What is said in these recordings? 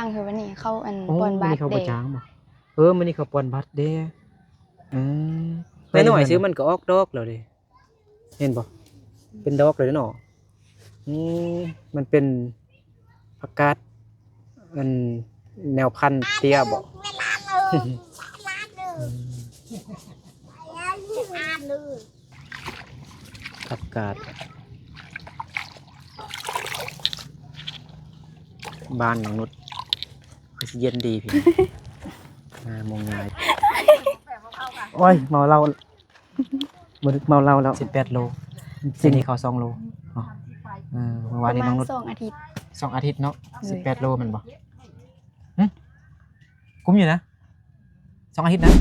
างคือวันนี้เข้าอันปอนมื้อบาทนี้เขาบ่เด้จ้างบ่มื้อนี้เขาปอนบัตรเด้อืมน้อยๆซื้อมันก็ออกดอกแล้วเด้เห็นบ่เป็นดอกเลยเนาะอืมมันเป็นผักกาดมันแนวพันธุ์เตี้ยบ่ผักกาดบ้านของนุชคือสิเย็นดีพี่ มองง่ายโอ้ยเมาเหล้าบ่นึกเมาเหล้าแล้ว18 โลจริงนี่เขา2 โลเนาะเมื่อ ป วาน ระ นี้ มา น้อ ณ งนุช 2 อาทิตย์ 2 อาทิตย์เนาะ18 โลแม่นบ่คุ้มอยู่นะ2 อาทิตย์นะ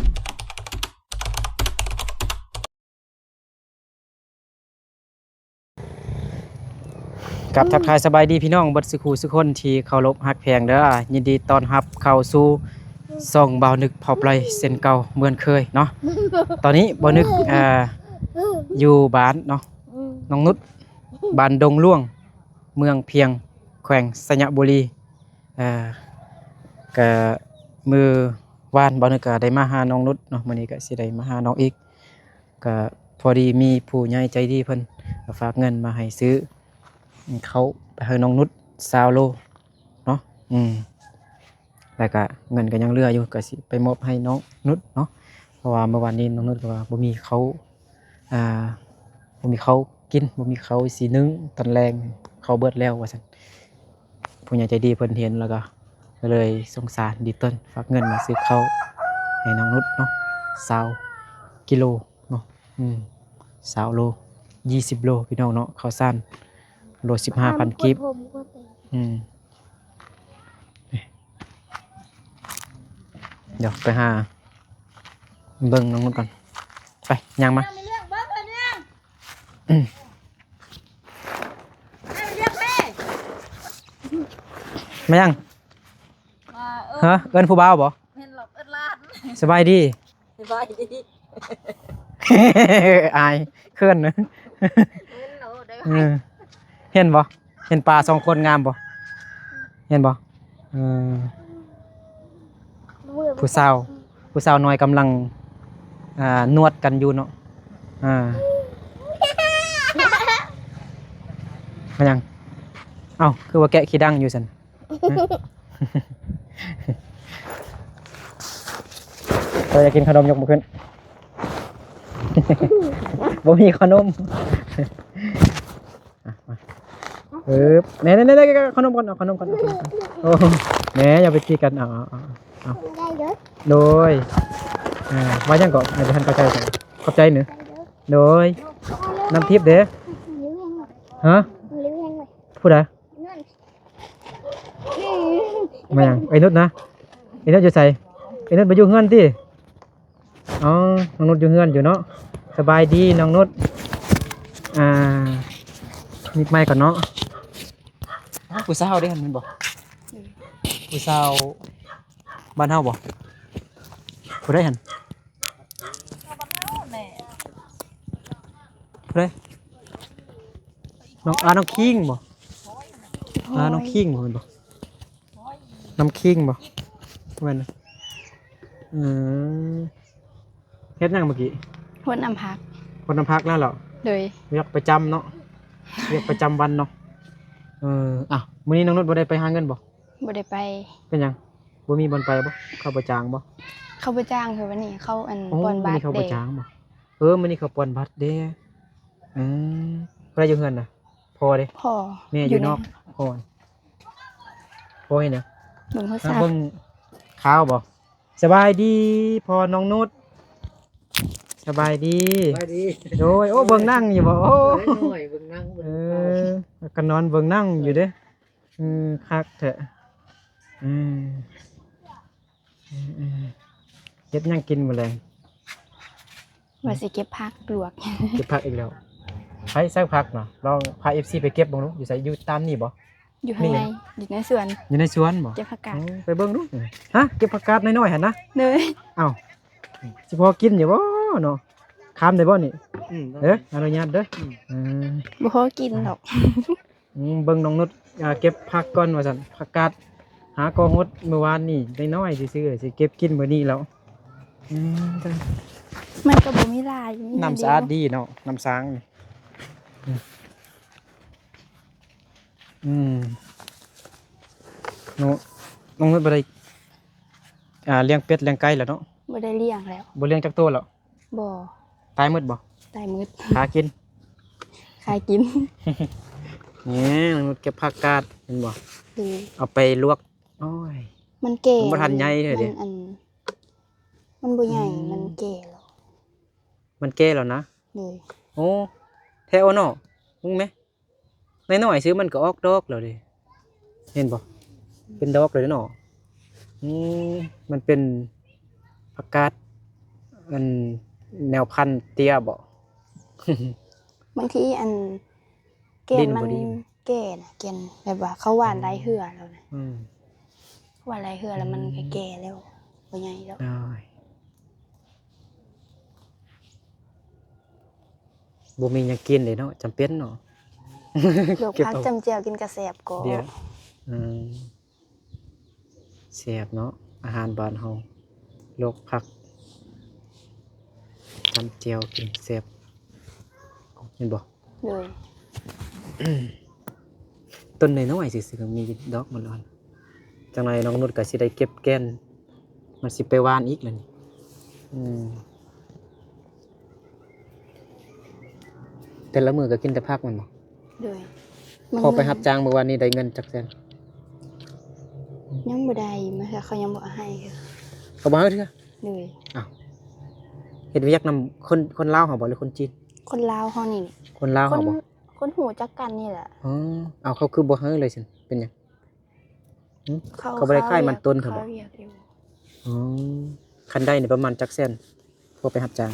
กับทักทายสบายดีพี่น้องเบิดสุขูสุคนที่เคารพฮักแพงเด้อยินดีต้อนรับเข้าสู่ช่องบ่าวนึกเผาไพรเส้นเก่าเหมือนเคยเนาะตอนนี้บ่าวนึกอยู่บ้านเนาะน้องนุชบ้านดงล่วงเมืองเพียงแขวงสัญบุรีก็มือวานบ่าวนึกก็ได้มาหาน้องนุชเนาะมื้อนี้ก็สิได้มาหาน้องอีกก็พอดีมีผู้ใหญ่ใจดีเพิ่นฝากเงินมาให้ซื้อเขาไปให้น้องนุช20 โลเนาะแล้วก็เงินก็ยังเหลืออยู่ก็สิไปมอบให้น้องนุชเนาะเพราะว่าเมื่อวานนี้น้องนุชก็ว่าบ่มีเขาบ่มีเขากินบ่มีเขาสินึ่งตอนแรงเขาเบิดแล้วว่าซั่นผู้ใหญ่ใจดีเพิ่นเห็นแล้วก็เลยสงสารดีต้นฝากเงินมาซื้อข้าวให้น้องนุชเนาะ20 กิโลเนาะ20 โล20 โลพี่น้องเนาะข้าวสารโล 15,000 กีบเดี๋ยวไปหาเบิ่งน้องนุชก่อนไปย่างมามายังฮะเอิ้นผู้บ่าวบ่เห็นหรอกเอิ้นลาดสบายดีสบายดี อายเคลื่อนเนอะเห็นบ่เห็นปลา2 คนงามบ่เห็นบ่ผู้สาวน้อยกำลังนวดกันอยู่เนาะมายังเอ้าคือว่าแกะขี้ดังอยู่ซั่นเราจะกินขนมยกมือขึ้น บ่มีขนมเนี่ยขนมก่อนเอาขนมก่อนโอ้แหน่อย่าไปตีกันเอาโดยว่าจังก็ไม่ทันเข้าใจกันเข้าใจหนึ่งโดยน้ำทิพย์เด้ฮะพูดอะไรมาอย่างไอ้นุชนะไอ้นุชจะใส่ไอ้นุชไปอยู่เฮือนที่อ๋อน้องนุชอยู่เฮือนอยู่เนาะสบายดีน้องนุชนิดไม่ก่อนเนาะผู้สาวได้เห็นมันบ่ผู้สาวบ้านเฮาบ่ผู้ได้เห็นผู้ได้น้องน้องคิงบ่น้องคิงบ่เป็นบ่น้ำคิงบ่เป็นเฮ็ดยังเมื่อกี้คนน้ำพักคนน้ำพักแล้วเหรอเลยเรียกประจำเนาะเรียกประจำวันเนาะมื้อนี้น้องนุชบ่ได้ไปหาเงินบ่ได้ไปเป็นยังบ่มีบ่อนไปบ่เข้าบ่จ้างบ่เข้าไปจ้างคือวันนี้เข้าอันปอนบาทเด้เข้าบ่จ้างบ่มื้อนี้เขาปอนบัตรเด้ใครอยู่เฮือนน่ะพ่อเด้พ่อแม่อยู่นอกพ่อเห็นน่ะเบิ่งโทรศัพท์เบิ่งข่าวบ่สบายดีพ่อน้องนุชสบายดีโอ้ยเบิ่งนั่งอยู่บ่โอ้ยเบิ่งนั่งก็นอนเบิ่งนั่งอยู่เด้คักแท้เฮ็ดหยังกินมื้อแลงว่าสิเก็บผักลวกเก็บผักอีกแล้วไผใส่ผักเนาะลองพา FC ไปเก็บบ่รู้อยู่ไสอยู่ตามนี่บ่อยู่ข้างในอยู่ในสวนอยู่ในสวนบ่เก็บผักกาดไปเบิ่งดูฮะเก็บผักกาดน้อยๆหั่นนะเลยอ้าวสิพอกินอยู่บ่เนาะข้ามได้บ่นี่อนุญาตเด้อบ่พอกินหรอกเบิ่งน้องนุชเก็บผักก่อนว่าซั่นผักกาด หากองฮดเมื่อวานนี่ได้น้อยซื่อๆสิเก็บกินมื้อนี้แล้วอืม มันก็บ่มีลายมี น้ำสะอาดดีเนาะน้ำสางนี่อืมน้องนุชบ่ได้เลี้ยงเป็ดเลี้ยงไก่แล้วเนาะ บ่ได้เลี้ยงแล้ว บ่เลี้ยงจักตัวแล้ว บ่ ตายหมดบ่ ตายมืด หากิน ขายกิน นี่น้องนุชเก็บผักกาดเห็นบ่ เลย เอาไปลวกโอ้ย มันแก่ มันบ่ทันใหญ่เลยเด้ มันบ่ใหญ่มันแก่แล้ว มันแก่แล้วนะ เลย โอ้แท้เอาเนาะมึงไหมน้อยๆซื้อมันก็ออกดอกแล้วดิเห็นบ่เป็นดอกเลยเนาะอืมมันเป็นผักกาดมันแนวพันธุ์เตี้ยบ่ บางทีแก่นมัน ดินบ่ดี แก่นะแก่นแบบว่าเขาหว่านหลายเหือแล้วนะ อืม หว่านหลายเหือแล้วมันก็แก่แล้วบ่ใหญ่แล้ว ได้บ่มีหยังกินเลยเนาะจำเป็นเนาะ ลวก เก็บ ผัก เอา จำเจียวกินกระแสบก็ เดี๋ยวอืมแซ่บเนาะอาหารบ้านเฮาโลกผักจำเจียวกินแซ่บเห็นบ่ เลย ต้นน้อยๆซื่อๆก็มีดอกมันอ่อนจังไรน้องนุชก็สิได้เก็บแก่นมันสิไปหวานอีกแล้วนี่อืมแต่ละมื้อก็กินแต่ผักมันบ่ เลย พอไปรับจ้างเมื่อวานนี้ได้เงินจักแสน ยังบ่ได้มาค่ะเขายังบ่ให้ค่ะ เขาบ่ให้เด้อ เลย เฮ็ดเวียกนำคนลาวเฮาบ่หรือคนจีน คนลาวเฮานี่ คนลาว ค เฮาน บ่ คนหูจักกันนี่แหละ อ๋อเอาเขาคือบ่ให้เลยซั่นเป็นหยังเขาบ่ได้ขายมันต้นเถอะบ่ เขาเรียกอยู่ อ๋อคันได้นี่ประมาณจักแสนพอไปรับจ้าง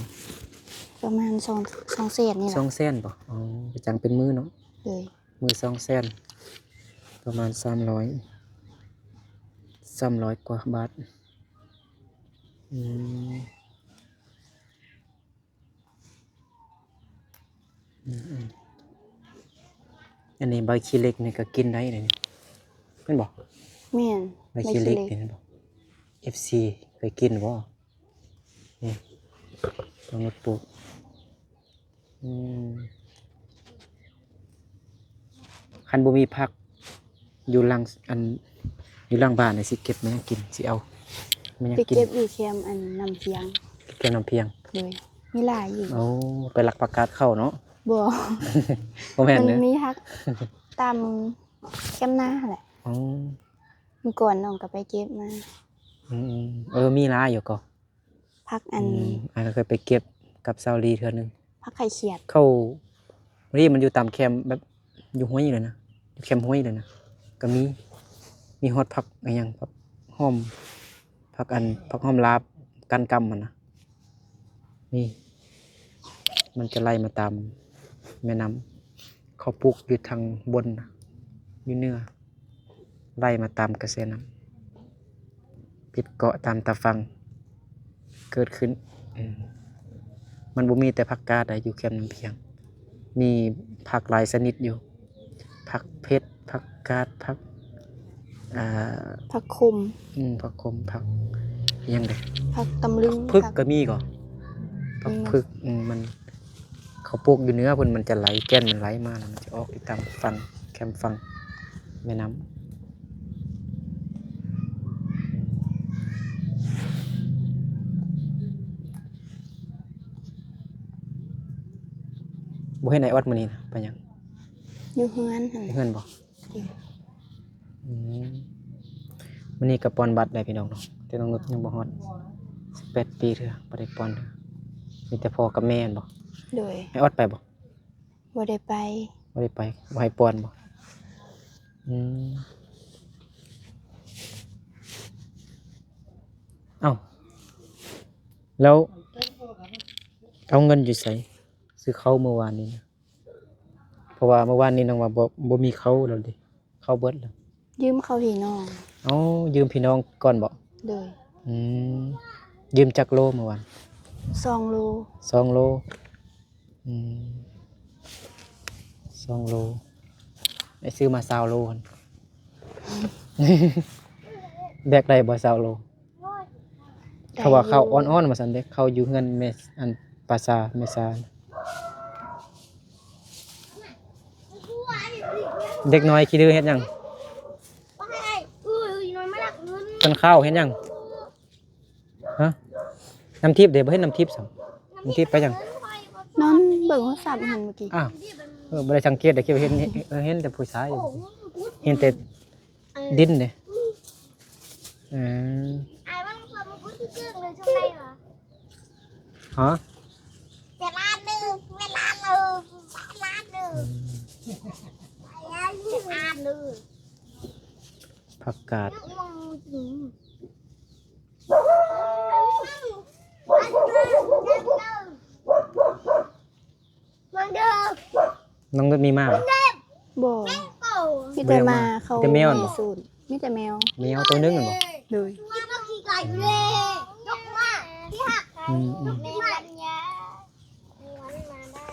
ประมาณ2เศษนี่แหละ 2แสนบ่อ๋อไปจ้างเป็นมื้อเนาะ เลย มือ2แสนประมาณ300กว่าบาทอืมอันนี้ใบขี้เหล็กนี่ก็กินได้เลยนี่เพิ่นบอก แม่น ใบขี้เหล็กนี่บอก FC เคยกินบ่นี่ต้องมาปลูกอืมคันบ่มีผักอยู่หลังอยู่หลังบ้านนี่สิเก็บมากินสิเอามันยัง ไป กิน เก็บอยู่แคมน้ำเพียง แกงน้ำเพียง เลยมีหลายอยู่ โอ้ไปลักประกาศเข้าเนาะ บ่ บ่แม่น มัน เด้อ มีฮักตามแคมหน้าแหละ อ๋อ เมื่อก่อนน้องก็ไปเก็บมา มีหลายอยู่ก็ พักอันก็เคยไปเก็บกับซาวลีเทื่อนึง พักไข่เขียด เข้านี่มันอยู่ตามแคมป์แบบอยู่ห้วยเลยนะอยู่แคมป์ห้วยเลยนะก็มีฮอดผักอะไรอย่างผักหอมผักหอมลาบกันกำมันนะนี่มันจะไล่มาตามแม่น้ำเขาปลูกอยู่ทางบนนะอยู่เหนือไล่มาตามกระแสน้ำปิดเกาะตามตาฟังเกิดขึ้นมันบ่มีแต่ผักกาดได้อยู่แคมป์น้ำเพียงมีผักหลายชนิดอยู่ผักเพชรผักกาดผักผักคุม ผักขมผักอิหยังได ผักตำลึง พึก ผัก ก็มีก่อผักพึกมันเขาปลูกอยู่เนื้อเพิ่นมันจะไหลแก่นมันไหลมาแล้วมันจะออกอยู่ตามฝั่งแคมฝั่งแม่น้ำบ่เห็นไอ้ออดมื้อนี้นะไปหยัง อยู่เฮือนหั่น เพื่อนบ่มื้อนี้ก็ปอนบัตรได้พี่น้องเนาะแต่น้องนุชยังบ่ฮอด18 ปีเด้อบ่ได้ปอนเด้อมีแต่พ่อกับแม่นบ่ โดย ไอ้ออดไปบ่ บ่ได้ไป บ่ได้ไปบ่ให้ปอนบ่เอ้าแล้วเอาเงินอยู่ไสซื้อข้าวเมื่อวานนี้นะเพราะว่าเมื่อวานนี้น้องว่าบ่มีข้าวแล้วดิข้าวเบิดแล้ว ยืมเขาพี่น้อง เอ้ายืมพี่น้องก่อนบ่ โดย ยืมจักโลเมื่อวาน 2 โล 2 โล2 โลไอ้ซื้อมา20 โลหั่น แบกได้บ่เซาโลเขาว่าเขาอ่อนๆมาซั่นเด้เขาอยู่เฮือนแม่อันปราสาทแม่ซาเด็กน้อยขี้ดื้อเฮ็ดหยังต้นข้าวเฮ็ดหยังฮะน้ำทิพย์เด้บ่เฮ็ดน้ำทิพย์ซ้ํน้ำทิพย์ไปหยัง นอนเบิ่งโทรศัพท์หันเมื่อกี้ อ้าวบ่ได้สังเกตได้คิดว่าเห็นแต่ผู้ชายอยู่เห็นแต่ดินเด้อืม ไอ้บ้างความมันพูดที่เรื่องเลยช่วงไหนเหรอ ฮะ เวลาหนึ่งเวลาหนึ่งเวลาหนึ่งเวลาหนึ่ง ผักกาด มองถึงมันเดิม น้องนุชมีมาบ่ บ่ โก้ มีแต่มาเขา มีแต่แมวเหรอ สูตรมีแต่แมว แมวตัวหนึงนั่นบ่ เลย ว่าต้องขี่ไก่เลยยกมาที่หัก อืม ไม่มันยามีวันมาได้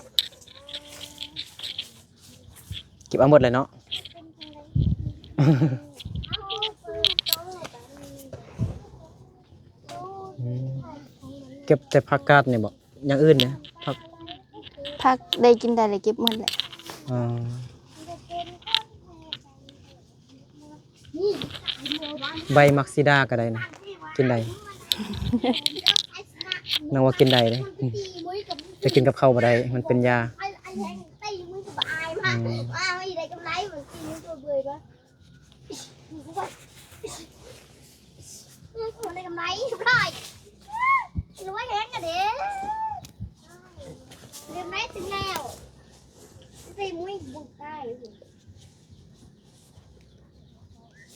เก็บเอาหมดเลยเนาะ เก็บแต่ผักกาดนี่บ่อย่างอื่นเนี่ยผัก พักได้กินได้เลยเก็บหมดแหละ อ่าใบมักซิดาก็ได้นะกินได้นางว่ากินได้เด้จะกินกับข้าวบ่ได้มันเป็นยา ไอ้แทงตีมือจะอายมากว่าไม่ได้กำไรเหมือนตีมือตัวเบื่อปะคนได้กำไรได้รู้ว่าแห้งกันเด้เรียนไรถึงแล้วตีมือบุกได้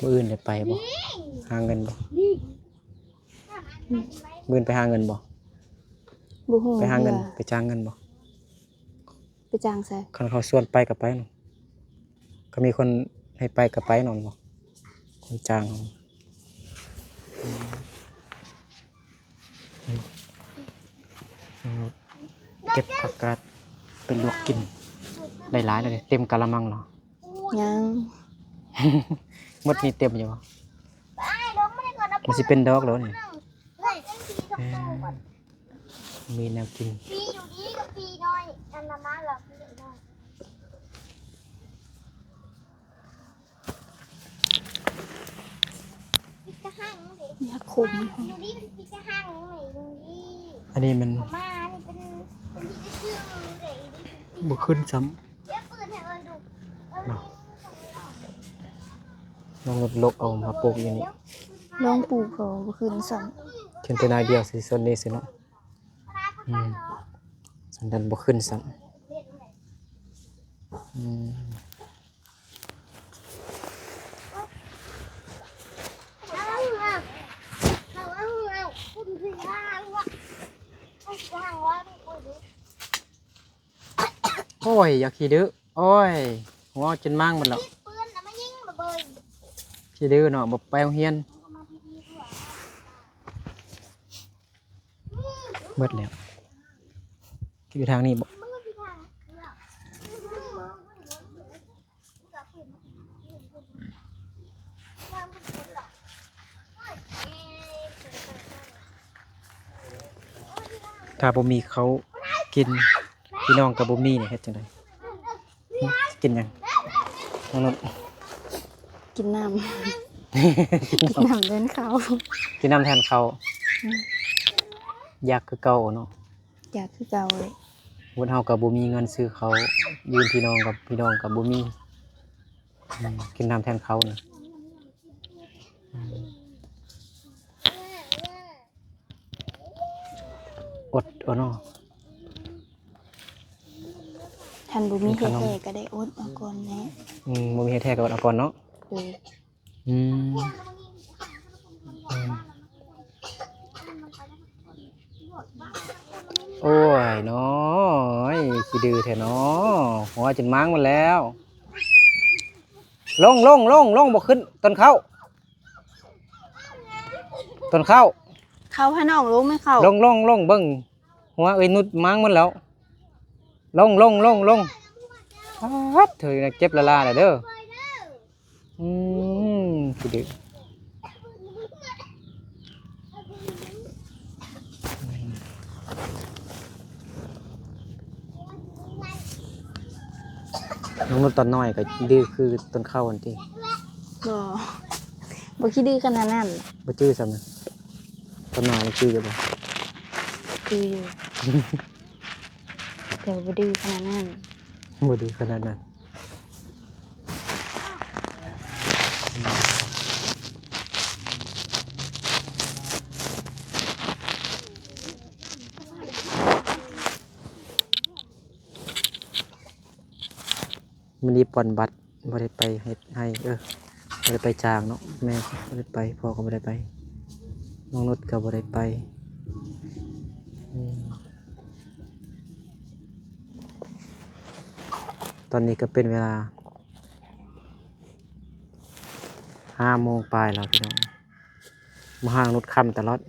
มื้ออื่นได้ไปบ่หาเงินบ่มื้ออื่นไปหาเงินบ่ บ่ฮู้ ไปหาเงิน ว่า ไปจ้างเงินบ่ ไปจ้างใส่ คันเขาชวนไปก็ไปเนาะก็มีคนให้ไปก็ไปนอนบ่คนจ้างเก็บผักกาดเป็นลวกกินได้หลายเลยเต็มกะละมังเนาะ ยัง หมดนี่เต็มอยู่บ่ ไอ้น้องไม่ได้ก่อนนะ มันสิเป็นดอกแล้วนี่ เฮ้ยเป็นปีกับโตก่อน มีแนวกิน ปีอยู่ดีกับปีน้อยอันละมาหรอปีน้อยปีกระหังสิ อยากขม อยู่ดีเป็นปีกระหังหน่อยอยู่ดี อันนี้มัน ผมมานี่เป็นที่ชื่อเด็ก บ่ขึ้นซ้ำ เดี๋ยวปืนให้เอิญดูเอิญ น้องรถลกเอามาปลูกอยู่นี่ ลองปลูกเขาบ่คืนสั่น เขียนแต่นายเดียวสิส่วนนี้สิเนาะสันดันบ่ขึ้นซ้ำอืม โอ้ยอย่าขี้ดื้อโอ้ยหัวจนมั่งหมดแล้วขี้ดื้อเนาะบ่ไปโรงเรียนเบิดแล้วอยู่ทางนี้บ่ถ้าบ่มีเขากินพี่น้องก็บ่มีเนี่ยเฮ็ดจังได๋กินหยังน้องนนท์ กินน้ำ กินน้ำเดินเขา กินน้ำแทนเขาอยากคือเก่าเนาะ อยากคือเก่าเลย วันเฮากับบ่มีเงินซื้อเขายืนพี่น้องกับบ่มีกินน้ำแทนเขานี่อดเอาเนาะ ทันบ่มีแท้ๆก็ได้อดเอาก่อนแหละ บ่มีเฮ็ดแท้ก็อดเอาก่อนเนาะ เลย อืมโอ้ยน้อยขี้ดื้อแท้เนาะหัวจนม้างหมดแล้วลงบ่ขึ้นต้นข้าวเขาพาน้องลงไหมเขา ลงเบิ่งหัวเอ้ยนุดม้างหมดแล้วลงฮัดเธอน่ะเจ็บละลาแล้วเด้อขี้ดื้อ น้องนุชตอนน้อยก็ดื้อคือต้นข้าวอันที่ บ่บ่ขี้ดื้อขนาดนั้น บ่จื้อซ้ำนะตอนน้อยจื้ออยู่บ่ คืออยู่ แต่บ่ดื้อขนาดนั้น บ่ดื้อขนาดนั้นมันนี้ปอนบัตรบ่ได้ไปเฮ็ดให้บ่ได้ไปจ้างเนาะแม่บ่ได้ไปพ่อก็บ่ได้ไปน้องนุชก็บ่ได้ไปอืมตอนนี้ก็เป็นเวลา5 โมงปลายแล้วพี่น้องมาหาน้องนุชค่ำตลอด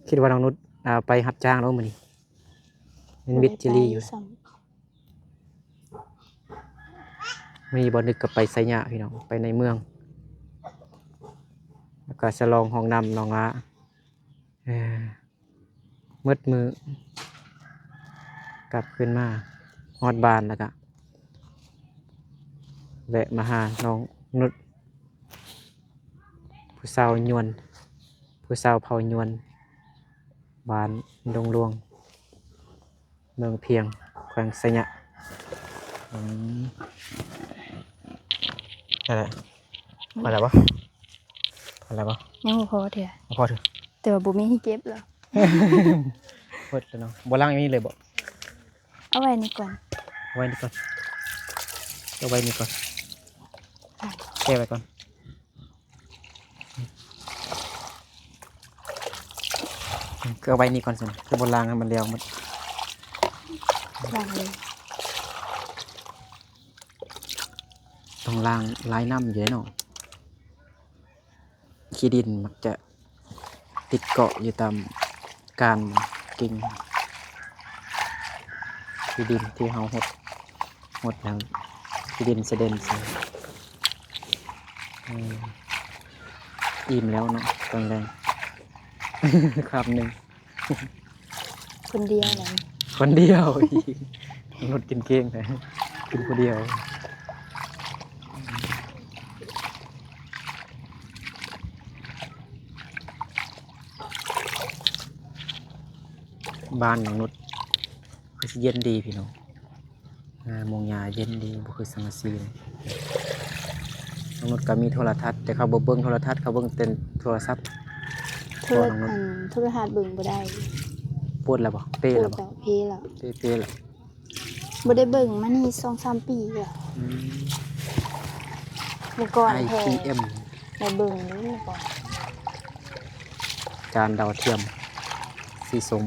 คิดว่าน้องนุชไปรับจ้างแล้วมื้อนี้เป็นวิทย์จิรีอยู่ มีบ่นึกกับไปไสยะพี่น้องไปในเมืองแล้วก็ฉลองห้องน้ำน้องละมืดมือกลับขึ้นมาฮอดบ้านแล้วก็แวะมาหาน้องนุชผู้สาวยวนผู้สาวเผายวนบ้านดงหลวงเมืองเพียงแขวงไสยะอะไรพอแล้วปะพอแล้วปะ ยังบ่พอเถอะ พอเถอะ แต่ว่าบ่มีให้เก็บแล้ว เปิดแล้วเนาะบ่ล่างอย่างนี้เลยบ่ เอาไว้นี่ก่อน ไว้นี่ก่อนเอาไว้นี่ก่อนแก้ไว้ก่อนก็เอาไว้นี่ก่อนสิก็บ่ล่างให้มันเร็วหมด วางเลย ต้องล่างลายน้ำอยู่เนาะขี้ดินมักจะติดเกาะอยู่ตามการกิ่งขี้ดินที่เฮาหดแล้วขี้ดินเสด็นใส่อิ่มแล้วเนาะตอนแรง ครับหนึ่ง คนเดียวแหละ คนเดียว รถกินเก้งแต่กินคนเดียวบ้านของนุชคือสิเย็นดีพี่น้องมงยาเย็นดีบ่คือสังกะสีเลยน้องนุชก็มีโทรทัศน์แต่เขาบ่เบิ่งโทรทัศน์เขาเบิ่งแต่โทรศัพท์ โทรทัศน์เบิ่งบ่ได้ ปวดแล้วบ่เป้ พู แล้ว ด บ่ ต่อเพแล้ว เป้แล้ว บ่ได้เบิ่งมานี่ 2-3 ปีแล้วเมื่อก่อนแท้ IPM ได้เบิ่งนี่เมื่อก่อน จานดาวเทียมสีส้ม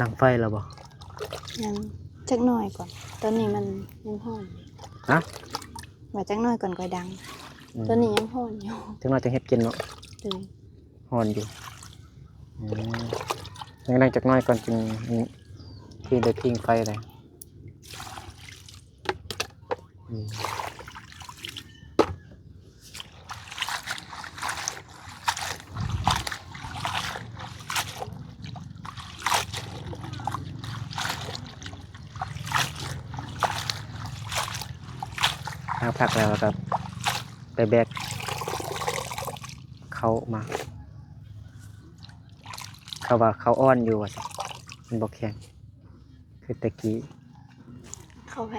ดังไฟแล้วบ่ ยังจักหน่อยก่อน ตอนนี้มันยังฮ้อน ฮะ ว่าจักหน่อยก่อนก็ดัง ตอนนี้ยังฮ้อนอยู่ ถึงเราจะเฮ็ดกินเนาะ เลย ฮ้อนอยู่ยังดังจากน้อยก่อนจึงที่ได้พิงไฟเลยพักแล้วก็ไปแบกเขามาเขาว่าเขาอ้อนอยู่ว่าสิมันบอกแข็งคือตะกี้ เข้าไป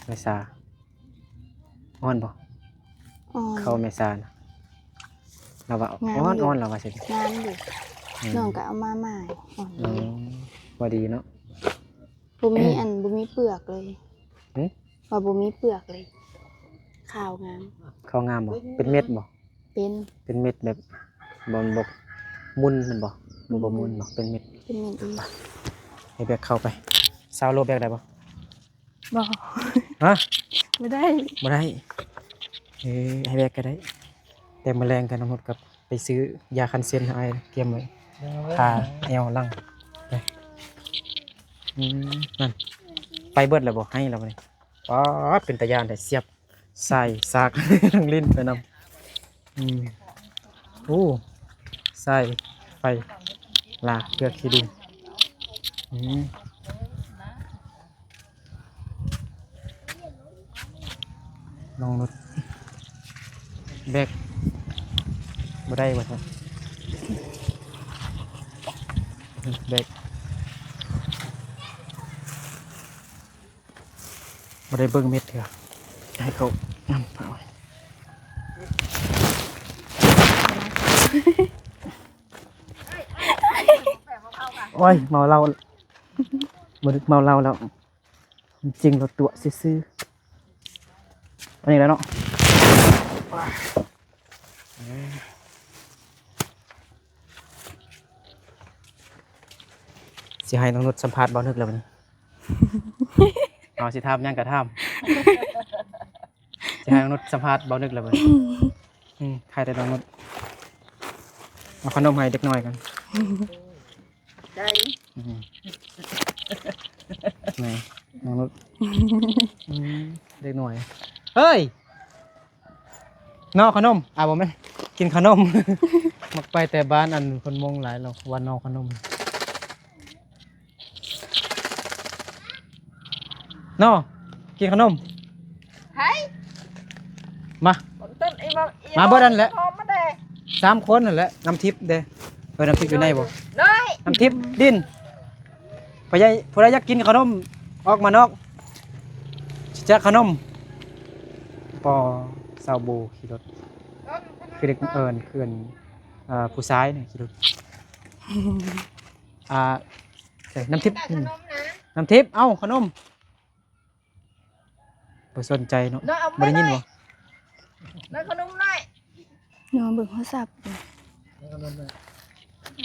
ไม่ซาอ้อนบอก อ๋อ เขาไม่ซานะเราว่า งาม อ้อน อยู่ อ้อนเราว่าสิ งามอยู่น้องก็เอามาใหม่อ่อน ว่าดีเนาะ บ่มีบ่มีเปลือกเลย หึ ว่าบ่มีเปลือกเลยขาวงาม เขางามบอกเป็นเม็ดบอก เป็น เป็นเม็ดแบบบอลบกมุนมันบอกมันบ่มุนบอกเป็นเม็ด เป็นเม็ดอี ให้แบกเข้าไปซาวโลแบกได้บ่ บ่ ฮะ ไม่ได้ บ่ได้ให้แบกก็ได้ แต่แมลงกันน้ำหมดกับไปซื้อยาคันเซียนให้เตรียมไว้ทาแอวลังไปนั่นไปเบิดแล้วบ่ให้แล้วบ่นี่อ๋อเป็นตะยานแต่เสียบ ใส่ซาก ทั้งลิ้นไปนำโอ้ใส่ไฟลากเกลือขี้ดินน้องนุชแบกบ่ได้บ่ครับแบกบ่ได้เบิ่งเม็ดเถอะให้เขานำไปโอ้ยเมาเหล้าบ่ได้เมาเหล้าแล้วจริงเราตัวซื่อๆอันนี้แล้วเนาะสิให้น้องนุชสัมภาษณ์บ่นึกแล้วบัดนี้ เอาสิถามหยังก็ถามสิให้น้องนุชสัมภาษณ์บ่นึกแล้วบัดนี้ใครแต่น้องนุชเอาขนมให้เด็กน้อยกันได้ไหนน้องนุชเด็กน้อยเฮ้ยนอกขนมบ่แม่นกินขนม มักไปแต่บ้านอันคนมงหลายแล้ววันนอกขนมนอกินขนมมามาบ่ดันแหละ3 คนนั่นแหละน้ำทิพย์เด้น้ำทิพย์อยู่ในบ่น้ำทิพย์ดินผู้ใดอยากกินขนมออกมานอกจะขนมปอซาวบูขี่รถคือเด็กเขื่อนผู้ชายเนี่ยขี่รถน้ำทิพย์น้ำทิพย์เอ้าขนมบ่สนใจเนาะบ่ได้ยินบ่น้อยขนมน้อย น้องเบิ่งโทรศัพท์อยู่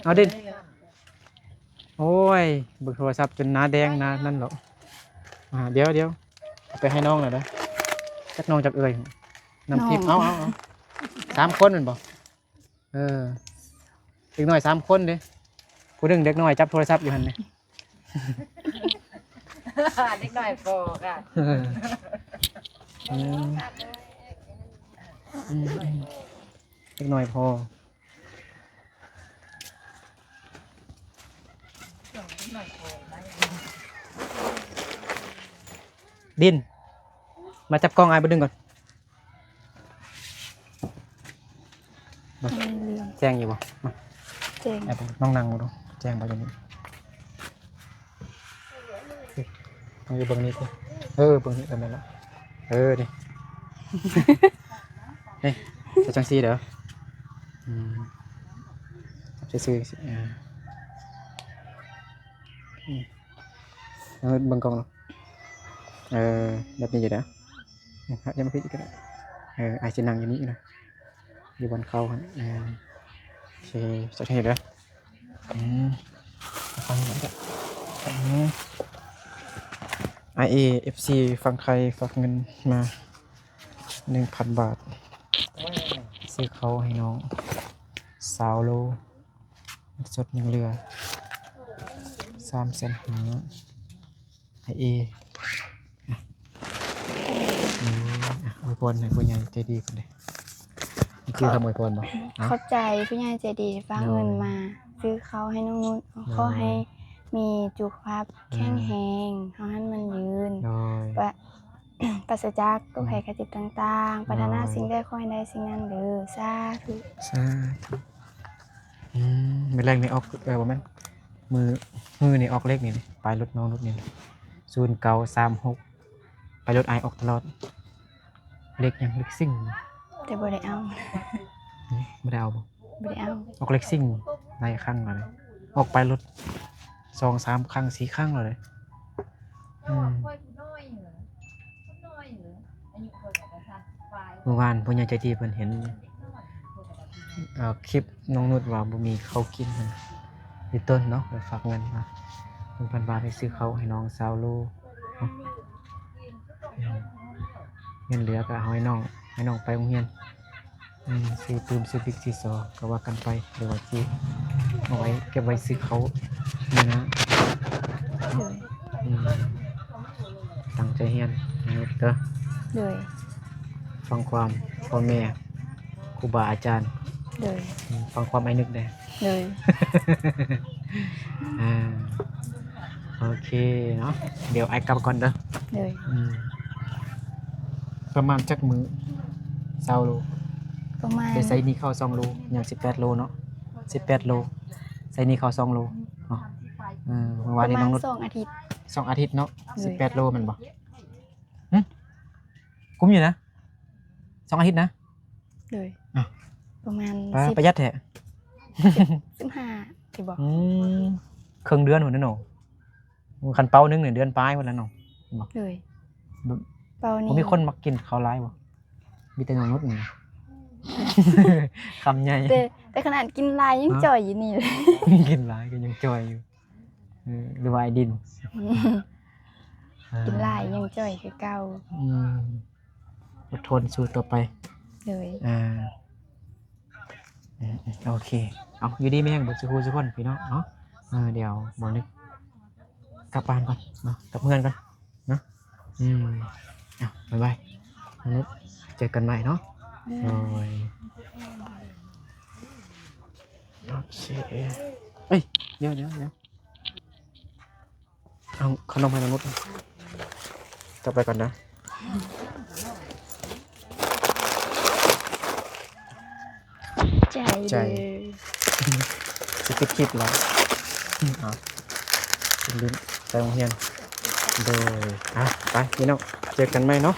เอาดิโอ้ยเบิ่งโทรศัพท์จนหน้าแดงหน้านั่นหรอกเดี๋ยวเอาไปให้น้องหน่อยเด้อจักน้องจักเอ่ยน้ำทิพย์เอา3 คนแม่นบ่เด็กน้อย3 คนเด้ผู้หนึงเด็กน้อยจับโทรศัพท์อยู่หั่นเด้ เด็กน้อยโฟค่ะ เล็กน้อยพอดินมาจับกล้องไอ้บ่ดึงก่อนแจ้งอยู่บ่มา แจ้ง ไอ้บ่น้องนั่งบ่ดูแจ้งบ่อยู่นี่ต้องอยู่เบิ่งนี้สิเบิ่งนี้กันแม่นแล้วนี่ นี่จะจังซี่เด้อซื่อๆสิเอาเบิ่งกล้องเนาะแบบนี้อยู่เด้ออย่ามาพิดอีกก็ได้อาจจะนั่งอยู่นี่นะอยู่บนเขาหั่นโอเคจะเห็นเด้อฟังกันจ้ะIAFC ฟังใครฝากเงินมา 1,000 บาทซื้อเขาให้น้อง20 โลสดยังเหลือ350,000ไออวยพรให้ผู้ใหญ่ใจดีกันเลยนี่คือคำอวยพรบ่ ขอบใจผู้ใหญ่ใจดีฝากเงินมาซื้อเขาให้น้องนุชขอให้มีสุขภาพแข็งแรงขอให้มันยืนปราศจากโรคภัยไข้เจ็บต่างๆปรารถนาสิ่งใดขอให้ได้สิ่งนั้นเด้อสาธุมือแรกนี่ออกบ่แม่นมือนี่ออกเลขนี่ปลายรถน้องรถนี่0936ปลายรถไอออกตลอดเลขหยังเลขซิ่งแต่บ่ได้เอา บ่ได้เอาบ่ บ่ได้เอาออกเลขซิ่งหลายครั้งแล้วออกปลายรถ2-3 ครั้ง4 ครั้งแล้วเลยเมื่อวานผู้ใหญ่ใจดีเพิ่นเห็นคลิปน้องนุชว่าบ่มีข้าวกินมันอยู่ต้นเนาะไปฝากเงินมา 1,000 บาทให้ซื้อข้าวให้น้อง20 โลเนาะเงินเหลือก็เอาให้น้องไปโรงเรียนซื้อปืนซื้อบิ๊กซีซอก็ว่ากันไปหรือว่าสิเอาไว้เก็บไว้ซื้อข้าวนี่นะตั้งใจเรียนนุชเด้อเลย ฟังความพ่อแม่ครูบาอาจารย์ เลย ฟังความไอ้นึกได้ เลย อ่าโอเคเนาะเดี๋ยวไอ้กลับก่อนเด้อ เลย ประมาณจักมือ20 โล ประมาณ ได้ใส่นี่เข้า2 โลอย่าง18 โลเนาะ18 โลใส่นี่เข้า2 โลเนาะเมื่อ ป วาน ระ นี้ มา น้ ณ องนุช 2 อาทิตย์ 2 อาทิตย์เนาะ เลย 18 โลแมันบ่หึคุ้มอยู่นะ2 อาทิตย์นะ เลย อ้าว ประมาณ ประหยัดแท้ 15ที่บอก ครึ่งเดือนพุ่นน่ะเนาะคันเป้านึงเนี่ยเดือนปลายพุ่นแล้วเนาะ เลย แบบ เปล่า บ่ นี่ มีคนมักกินข้าวหลายบ่มีแต่น้องนุชนี่ คำใหญ่ แต่ขนาดกินลายยังจ่อยอยู่นี่เลย กินหลายก็ยังจอยอยู่หรือว่าไอ้ดิน กินลายยังจ่อยคือเก่า อืมอดทนสู้ต่อไป เลย โอเคเอาอยู่ดีไม่แห้งเบดสุขุสุขคนพี่น้องเนาะเดี๋ยวบอกนึกกลับบ้านก่อนเนาะกลับเพื่อนก่อนเนาะบ๊ายบายมนุษย์เจอกันใหม่เนาะโอ้ยโอเคเอ้ยเดี๋ยวเอาขนมให้มนุษย์กลับไปก่อนนะ ใจ สปิดคลิปแล้วเป็นลิ้นไปโรงเรียนโดยไปพี่น้องเจอกันไหมเนาะ